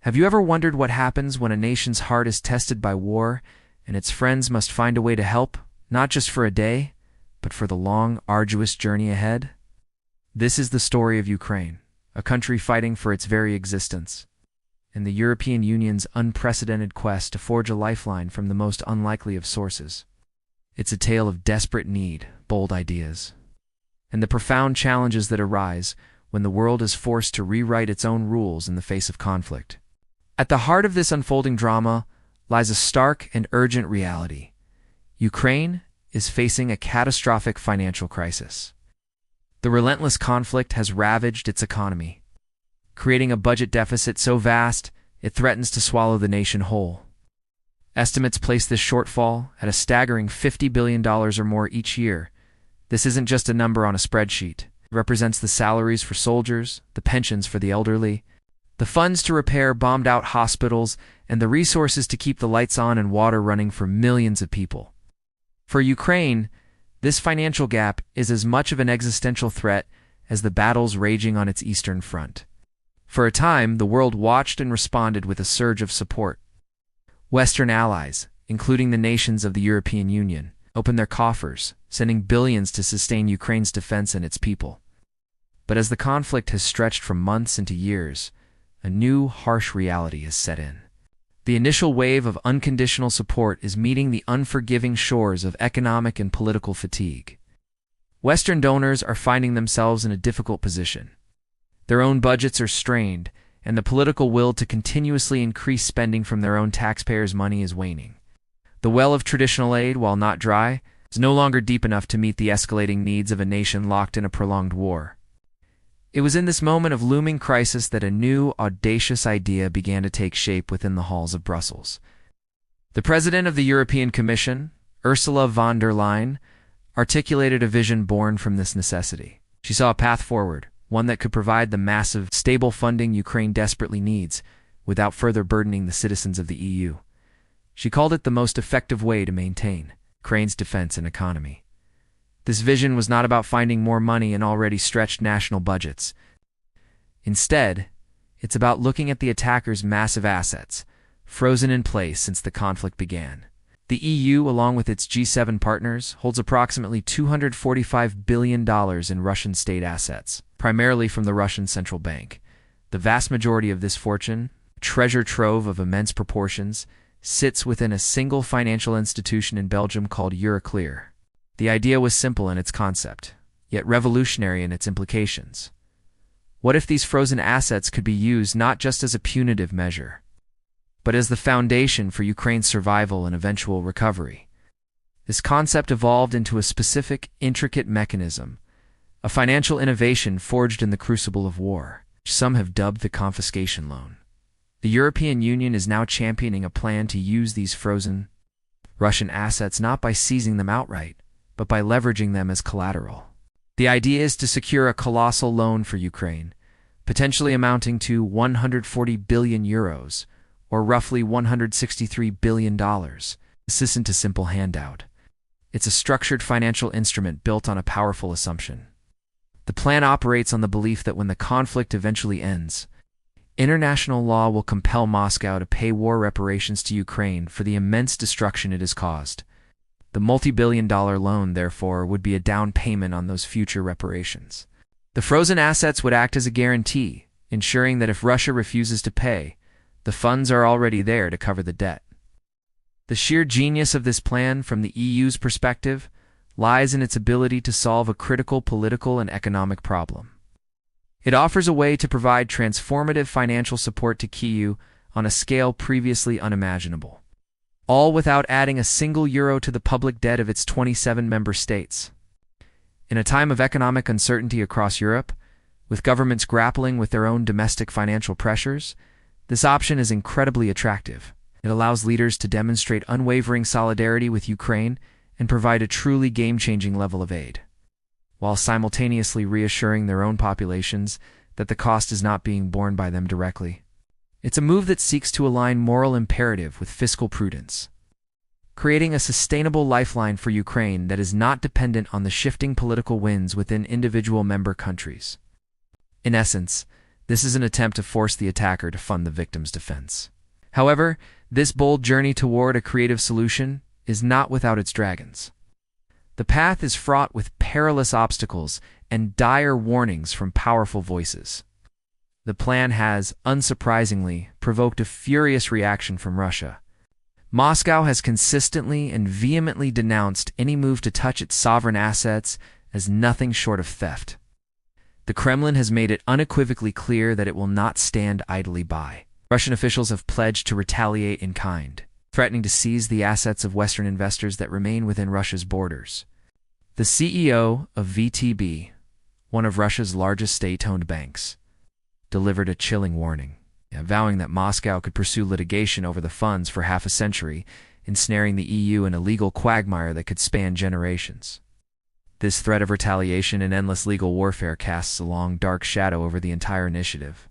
Have you ever wondered what happens when a nation's heart is tested by war and its friends must find a way to help, not just for a day, but for the long, arduous journey ahead? This is the story of Ukraine, a country fighting for its very existence, and the European Union's unprecedented quest to forge a lifeline from the most unlikely of sources. It's a tale of desperate need, bold ideas, and the profound challenges that arise when the world is forced to rewrite its own rules in the face of conflict. At the heart of this unfolding drama lies a stark and urgent reality. Ukraine is facing a catastrophic financial crisis. The relentless conflict has ravaged its economy, creating a budget deficit so vast it threatens to swallow the nation whole. Estimates place this shortfall at a staggering $50 billion or more each year. This isn't just a number on a spreadsheet. It represents the salaries for soldiers, the pensions for the elderly, the funds to repair bombed-out hospitals, and the resources to keep the lights on and water running for millions of people. For Ukraine, this financial gap is as much of an existential threat as the battles raging on its eastern front. For a time, the world watched and responded with a surge of support. Western allies, including the nations of the European Union, opened their coffers, sending billions to sustain Ukraine's defense and its people. But as the conflict has stretched from months into years, a new, harsh reality has set in. The initial wave of unconditional support is meeting the unforgiving shores of economic and political fatigue. Western donors are finding themselves in a difficult position. Their own budgets are strained, and the political will to continuously increase spending from their own taxpayers' money is waning. The well of traditional aid, while not dry, is no longer deep enough to meet the escalating needs of a nation locked in a prolonged war. It was in this moment of looming crisis that a new, audacious idea began to take shape within the halls of Brussels. The President of the European Commission, Ursula von der Leyen, articulated a vision born from this necessity. She saw a path forward, one that could provide the massive, stable funding Ukraine desperately needs without further burdening the citizens of the EU. She called it the most effective way to maintain Ukraine's defense and economy. This vision was not about finding more money in already stretched national budgets. Instead, it's about looking at the attackers' massive assets, frozen in place since the conflict began. The EU, along with its G7 partners, holds approximately $245 billion in Russian state assets, primarily from the Russian central bank. The vast majority of this fortune, a treasure trove of immense proportions, sits within a single financial institution in Belgium called Euroclear. The idea was simple in its concept, yet revolutionary in its implications. What if these frozen assets could be used not just as a punitive measure, but as the foundation for Ukraine's survival and eventual recovery? This concept evolved into a specific, intricate mechanism, a financial innovation forged in the crucible of war, which some have dubbed the confiscation loan. The European Union is now championing a plan to use these frozen Russian assets not by seizing them outright, but by leveraging them as collateral. The idea is to secure a colossal loan for Ukraine, potentially amounting to 140 billion euros, or roughly $163 billion. This isn't a simple handout. It's a structured financial instrument built on a powerful assumption. The plan operates on the belief that when the conflict eventually ends, international law will compel Moscow to pay war reparations to Ukraine for the immense destruction it has caused. The multi-billion-dollar loan, therefore, would be a down payment on those future reparations. The frozen assets would act as a guarantee, ensuring that if Russia refuses to pay, the funds are already there to cover the debt. The sheer genius of this plan, from the EU's perspective, lies in its ability to solve a critical political and economic problem. It offers a way to provide transformative financial support to Kyiv on a scale previously unimaginable, all without adding a single euro to the public debt of its 27 member states. In a time of economic uncertainty across Europe, with governments grappling with their own domestic financial pressures, this option is incredibly attractive. It allows leaders to demonstrate unwavering solidarity with Ukraine and provide a truly game-changing level of aid, while simultaneously reassuring their own populations that the cost is not being borne by them directly. It's a move that seeks to align moral imperative with fiscal prudence, creating a sustainable lifeline for Ukraine that is not dependent on the shifting political winds within individual member countries. In essence, This is an attempt to force the attacker to fund the victim's defense. However, this bold journey toward a creative solution is not without its dragons. The path is fraught with perilous obstacles and dire warnings from powerful voices. The plan has, unsurprisingly, provoked a furious reaction from Russia. Moscow has consistently and vehemently denounced any move to touch its sovereign assets as nothing short of theft. The Kremlin has made it unequivocally clear that it will not stand idly by. Russian officials have pledged to retaliate in kind, threatening to seize the assets of Western investors that remain within Russia's borders. The CEO of VTB, one of Russia's largest state-owned banks, delivered a chilling warning, vowing that Moscow could pursue litigation over the funds for half a century, ensnaring the EU in a legal quagmire that could span generations. This threat of retaliation and endless legal warfare casts a long, dark shadow over the entire initiative.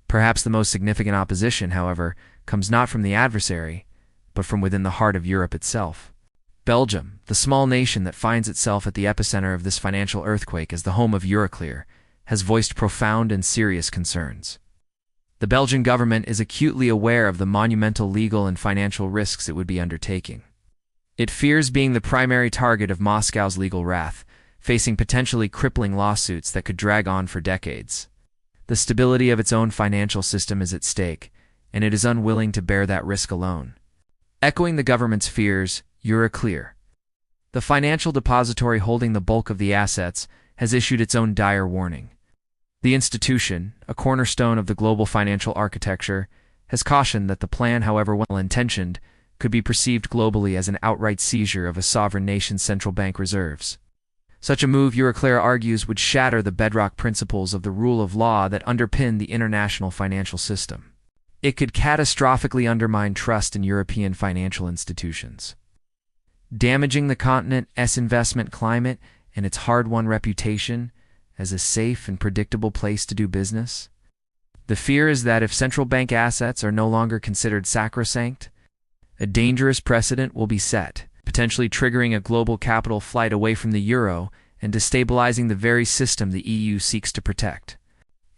Perhaps the most significant opposition, however, comes not from the adversary, but from within the heart of Europe itself. Belgium, the small nation that finds itself at the epicenter of this financial earthquake as the home of Euroclear, has voiced profound and serious concerns. The Belgian government is acutely aware of the monumental legal and financial risks it would be undertaking. It fears being the primary target of Moscow's legal wrath, facing potentially crippling lawsuits that could drag on for decades. The stability of its own financial system is at stake, and it is unwilling to bear that risk alone. Echoing the government's fears, Euroclear, the financial depository holding the bulk of the assets, has issued its own dire warning. The institution, a cornerstone of the global financial architecture, has cautioned that the plan, however well-intentioned, could be perceived globally as an outright seizure of a sovereign nation's central bank reserves. Such a move, Euroclear argues, would shatter the bedrock principles of the rule of law that underpin the international financial system. It could catastrophically undermine trust in European financial institutions, damaging the continent's investment climate and its hard-won reputation as a safe and predictable place to do business. The fear is that if central bank assets are no longer considered sacrosanct, a dangerous precedent will be set, potentially triggering a global capital flight away from the euro and destabilizing the very system the EU seeks to protect.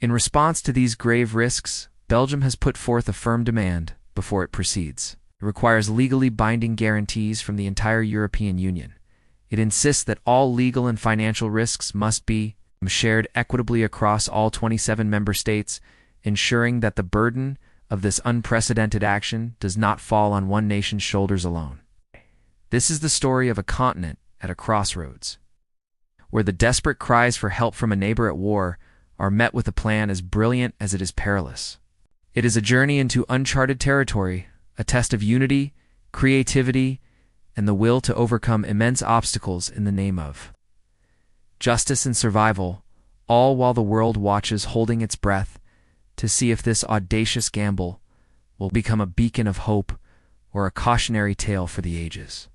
In response to these grave risks, Belgium has put forth a firm demand before it proceeds. It requires legally binding guarantees from the entire European Union. It insists that all legal and financial risks must be shared equitably across all 27 member states, ensuring that the burden of this unprecedented action does not fall on one nation's shoulders alone. This is the story of a continent at a crossroads, where the desperate cries for help from a neighbor at war are met with a plan as brilliant as it is perilous. It is a journey into uncharted territory, a test of unity, creativity, and the will to overcome immense obstacles in the name of justice and survival, all while the world watches holding its breath to see if this audacious gamble will become a beacon of hope or a cautionary tale for the ages.